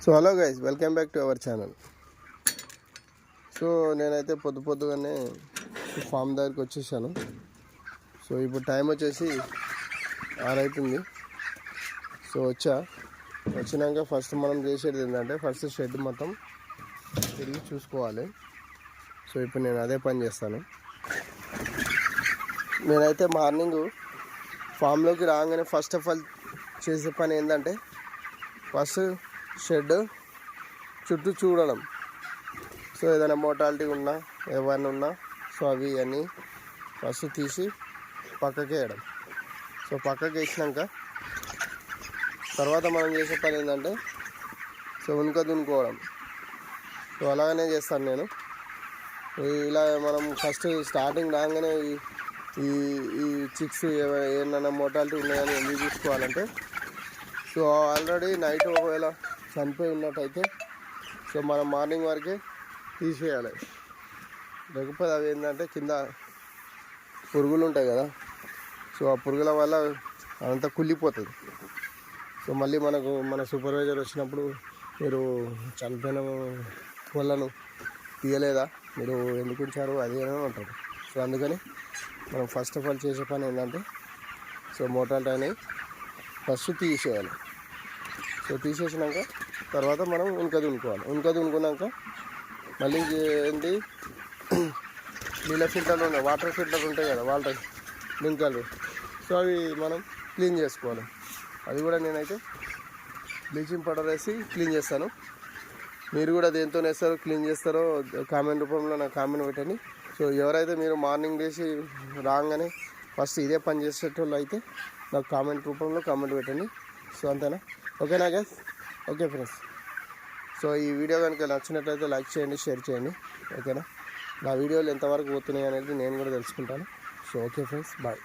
So hello guys, welcome back to our channel. So నేనైతే పొద్దుగానే form దగ్గరికి వచ్చేసాను. So ఇప్పుడు టైం వచ్చేసి 6 అవుతుంది. సో వచ్చినాక ఫస్ట్ మనం చేసేది ఏంటంటే ఫస్ట్ షెడ్ మొత్తం తిరిగి చూసుకోవాలి. సో ఇప్పుడు నేను అదే పని చేస్తాను. నేనైతే మార్నింగ్ ఫామ్లోకి రాగానే ఫస్ట్ ఆఫ్ ఆల్ చేసే పని ఏంటంటే ఫస్ట్ షెడ్ చుట్టూ చూడడం. సో ఏదైనా మోటాలిటీ ఉన్నా ఏమైనా ఉన్నా సో అవి అన్నీ ఫస్ట్ తీసి పక్కకి వేయడం. సో పక్కకి వేసినాక తర్వాత మనం చేసే పని ఏంటంటే సో ఉనుక దున్నుకోవడం. సో అలాగనే చేస్తాను నేను. ఇలా మనం ఫస్ట్ స్టార్టింగ్ రాగానే ఈ ఈ చిక్స్ ఏమన్నా మోటాలిటీ ఉన్నాయని ఎందుకు చూసుకోవాలంటే సో ఆల్రెడీ నైట్ ఒకవేళ చనిపోయి ఉన్నట్టయితే సో మనం మార్నింగ్ వరకే తీసేయాలి. లేకపోతే అవి ఏంటంటే కింద పురుగులు ఉంటాయి కదా, సో ఆ పురుగుల వల్ల అదంతా కుళ్ళిపోతుంది. సో మళ్ళీ మన సూపర్వైజర్ వచ్చినప్పుడు మీరు చనిపోయిన కోళ్ళను తీయలేదా, మీరు ఎందుకు ఉంచారు అది అని అంటారు. సో అందుకని మనం ఫస్ట్ ఆఫ్ ఆల్ చేసే పని ఏంటంటే సో మోటాలిటీ అనేవి ఫస్ట్ తీసేయాలి. సో తీసేసినాక తర్వాత మనం ఉనుక దున్నుకోవాలి. ఉనుక దున్నుకున్నాక మళ్ళీ ఏంటి నీళ్ళ ఫిల్టర్లు ఉన్నాయి, వాటర్ ఫిల్టర్ ఉంటాయి కదా, వాటర్ లింకర్లు. సో అవి మనం క్లీన్ చేసుకోవాలి. అది కూడా నేనైతే బ్లీచింగ్ పౌడర్ వేసి క్లీన్ చేస్తాను. మీరు కూడా దేంతో వేస్తారో క్లీన్ చేస్తారో కామెంట్ రూపంలో నాకు కామెంట్ పెట్టండి. సో ఎవరైతే మీరు మార్నింగ్ చేసి రాగానే ఫస్ట్ ఇదే పని చేసేటోళ్ళు అయితే నాకు కామెంట్ రూపంలో కామెంట్ పెట్టండి. సో అంతేనా? ఓకేనా గైస్? Okay friends. సో ఈ వీడియో కనుక నచ్చినట్లయితే లైక్ చేయండి, షేర్ చేయండి. ఓకేనా? నా వీడియోలు ఎంతవరకు పోతున్నాయి అనేది నేను కూడా తెలుసుకుంటాను. So okay friends, bye.